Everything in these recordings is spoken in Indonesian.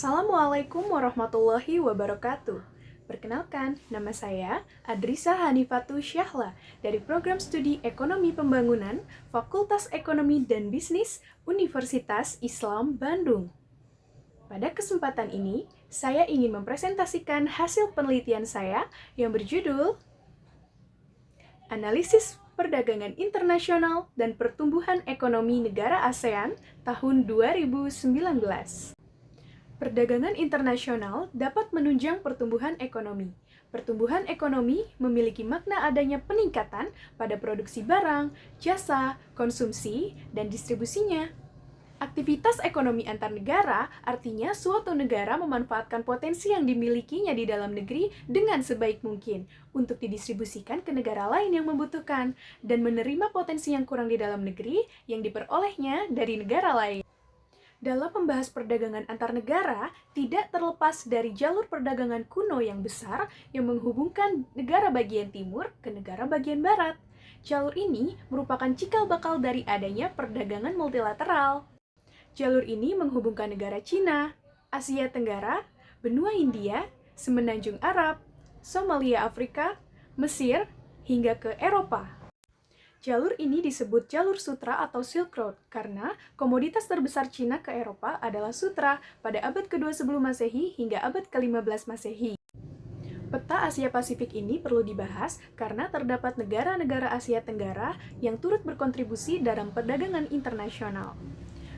Assalamualaikum warahmatullahi wabarakatuh. Perkenalkan, nama saya Adrisa Hanifatu Syahla dari Program Studi Ekonomi Pembangunan, Fakultas Ekonomi dan Bisnis, Universitas Islam Bandung. Pada kesempatan ini, saya ingin mempresentasikan hasil penelitian saya yang berjudul Analisis Perdagangan Internasional dan Pertumbuhan Ekonomi Negara ASEAN tahun 2019. Perdagangan internasional dapat menunjang pertumbuhan ekonomi. Pertumbuhan ekonomi memiliki makna adanya peningkatan pada produksi barang, jasa, konsumsi, dan distribusinya. Aktivitas ekonomi antar negara artinya suatu negara memanfaatkan potensi yang dimilikinya di dalam negeri dengan sebaik mungkin untuk didistribusikan ke negara lain yang membutuhkan dan menerima potensi yang kurang di dalam negeri yang diperolehnya dari negara lain. Dalam membahas perdagangan antar negara, tidak terlepas dari jalur perdagangan kuno yang besar yang menghubungkan negara bagian timur ke negara bagian barat. Jalur ini merupakan cikal bakal dari adanya perdagangan multilateral. Jalur ini menghubungkan negara Cina, Asia Tenggara, benua Hindia, Semenanjung Arab, Somalia Afrika, Mesir, hingga ke Eropa. Jalur ini disebut jalur sutra atau Silk Road karena komoditas terbesar Cina ke Eropa adalah sutra pada abad ke-2 sebelum Masehi hingga abad ke-15 Masehi. Peta Asia Pasifik ini perlu dibahas karena terdapat negara-negara Asia Tenggara yang turut berkontribusi dalam perdagangan internasional.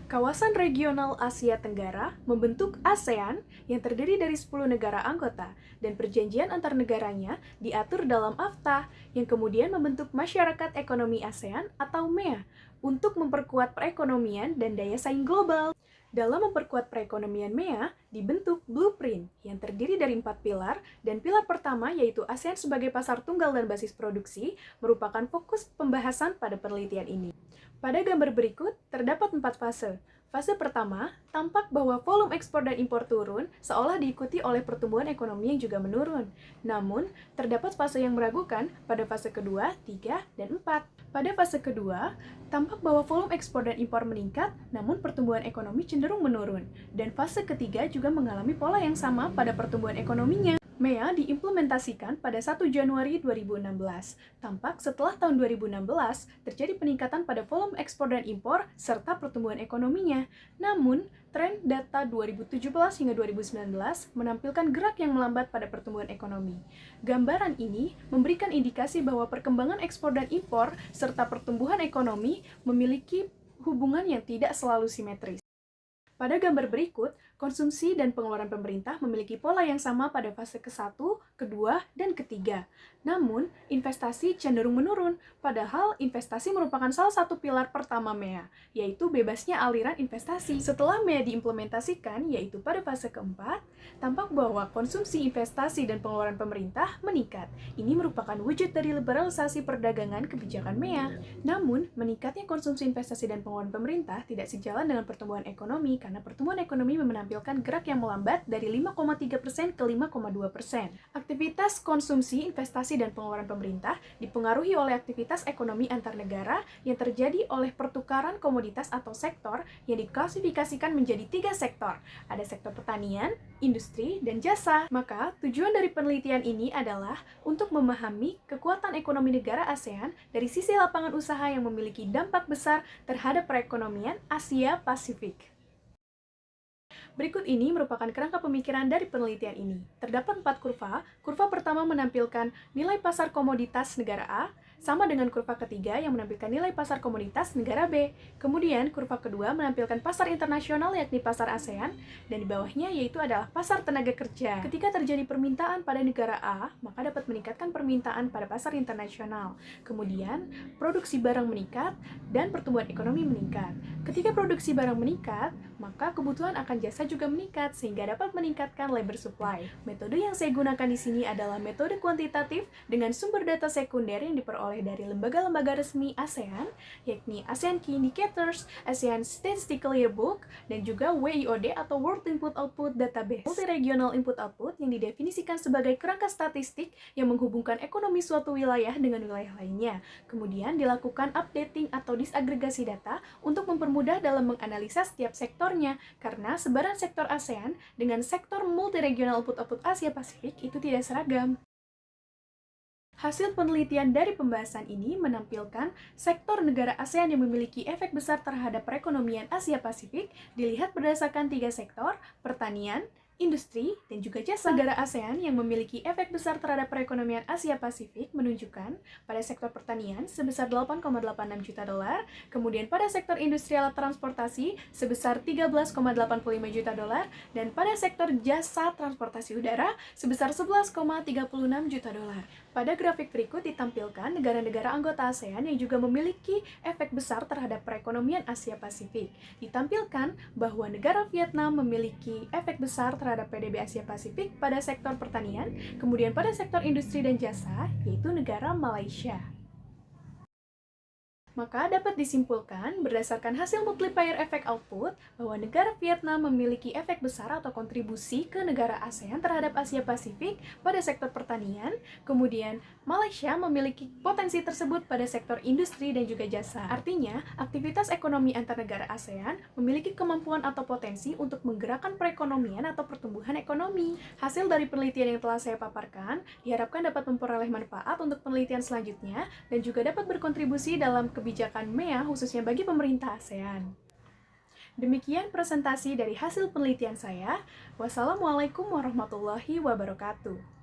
Kawasan regional Asia Tenggara membentuk ASEAN yang terdiri dari 10 negara anggota dan perjanjian antar negaranya diatur dalam AFTA yang kemudian membentuk Masyarakat Ekonomi ASEAN atau MEA untuk memperkuat perekonomian dan daya saing global. Dalam memperkuat perekonomian MEA, dibentuk Blueprint yang terdiri dari 4 pilar, dan pilar pertama yaitu ASEAN sebagai pasar tunggal dan basis produksi merupakan fokus pembahasan pada penelitian ini. Pada gambar berikut, terdapat 4 fase. Fase pertama, tampak bahwa volume ekspor dan impor turun seolah diikuti oleh pertumbuhan ekonomi yang juga menurun. Namun, terdapat fase yang meragukan pada fase kedua, 3, dan 4. Pada fase kedua, tampak bahwa volume ekspor dan impor meningkat, namun pertumbuhan ekonomi cenderung menurun. Dan fase ketiga juga mengalami pola yang sama pada pertumbuhan ekonominya. MEA diimplementasikan pada 1 Januari 2016. Tampak setelah tahun 2016, terjadi peningkatan pada volume ekspor dan impor serta pertumbuhan ekonominya. Namun, tren data 2017 hingga 2019 menampilkan gerak yang melambat pada pertumbuhan ekonomi. Gambaran ini memberikan indikasi bahwa perkembangan ekspor dan impor serta pertumbuhan ekonomi memiliki hubungan yang tidak selalu simetris. Pada gambar berikut, konsumsi dan pengeluaran pemerintah memiliki pola yang sama pada fase ke-1, kedua, dan ketiga. Namun, investasi cenderung menurun, padahal investasi merupakan salah satu pilar pertama MEA, yaitu bebasnya aliran investasi. Setelah MEA diimplementasikan, yaitu pada fase keempat, tampak bahwa konsumsi, investasi, dan pengeluaran pemerintah meningkat. Ini merupakan wujud dari liberalisasi perdagangan kebijakan MEA. Namun, meningkatnya konsumsi, investasi, dan pengeluaran pemerintah tidak sejalan dengan pertumbuhan ekonomi, karena pertumbuhan ekonomi menampilkan gerak yang melambat dari 5,3% ke 5,2%. Aktivitas konsumsi, investasi, dan pengeluaran pemerintah dipengaruhi oleh aktivitas ekonomi antar negara yang terjadi oleh pertukaran komoditas atau sektor yang diklasifikasikan menjadi 3 sektor. Ada sektor pertanian, industri, dan jasa. Maka, tujuan dari penelitian ini adalah untuk memahami kekuatan ekonomi negara ASEAN dari sisi lapangan usaha yang memiliki dampak besar terhadap perekonomian Asia Pasifik. Berikut ini merupakan kerangka pemikiran dari penelitian ini. Terdapat 4 kurva. Kurva pertama menampilkan nilai pasar komoditas negara A, sama dengan kurva ketiga yang menampilkan nilai pasar komoditas negara B. Kemudian, kurva kedua menampilkan pasar internasional yakni pasar ASEAN, dan di bawahnya yaitu adalah pasar tenaga kerja. Ketika terjadi permintaan pada negara A, maka dapat meningkatkan permintaan pada pasar internasional. Kemudian, produksi barang meningkat dan pertumbuhan ekonomi meningkat. Ketika produksi barang meningkat, maka kebutuhan akan jasa juga meningkat sehingga dapat meningkatkan labor supply. Metode yang saya gunakan di sini adalah metode kuantitatif dengan sumber data sekunder yang diperoleh dari lembaga-lembaga resmi ASEAN, yakni ASEAN Key Indicators, ASEAN Statistical Yearbook, dan juga WIOD atau World Input-Output Database. Multi-regional input-output yang didefinisikan sebagai kerangka statistik yang menghubungkan ekonomi suatu wilayah dengan wilayah lainnya. Kemudian dilakukan updating atau disagregasi data untuk mempermudah dalam menganalisa setiap sektor sektornya, karena sebaran sektor ASEAN dengan sektor multiregional output Asia Pasifik itu tidak seragam. Hasil penelitian dari pembahasan ini menampilkan sektor negara ASEAN yang memiliki efek besar terhadap perekonomian Asia Pasifik dilihat berdasarkan 3 sektor, pertanian, industri, dan juga jasa. Negara ASEAN yang memiliki efek besar terhadap perekonomian Asia Pasifik menunjukkan pada sektor pertanian sebesar 8,86 juta dolar, kemudian pada sektor industrial transportasi sebesar 13,85 juta dolar, dan pada sektor jasa transportasi udara sebesar 11,36 juta dolar. Pada grafik berikut ditampilkan negara-negara anggota ASEAN yang juga memiliki efek besar terhadap perekonomian Asia Pasifik. Ditampilkan bahwa negara Vietnam memiliki efek besar terhadap PDB Asia Pasifik pada sektor pertanian, kemudian pada sektor industri dan jasa, yaitu negara Malaysia. Maka dapat disimpulkan berdasarkan hasil multiplier effect output bahwa negara Vietnam memiliki efek besar atau kontribusi ke negara ASEAN terhadap Asia Pasifik pada sektor pertanian, kemudian Malaysia memiliki potensi tersebut pada sektor industri dan juga jasa. Artinya, aktivitas ekonomi antar negara ASEAN memiliki kemampuan atau potensi untuk menggerakkan perekonomian atau pertumbuhan ekonomi. Hasil dari penelitian yang telah saya paparkan diharapkan dapat memperoleh manfaat untuk penelitian selanjutnya dan juga dapat berkontribusi dalam kebijakan MEA khususnya bagi pemerintah ASEAN. Demikian presentasi dari hasil penelitian saya. Wassalamualaikum warahmatullahi wabarakatuh.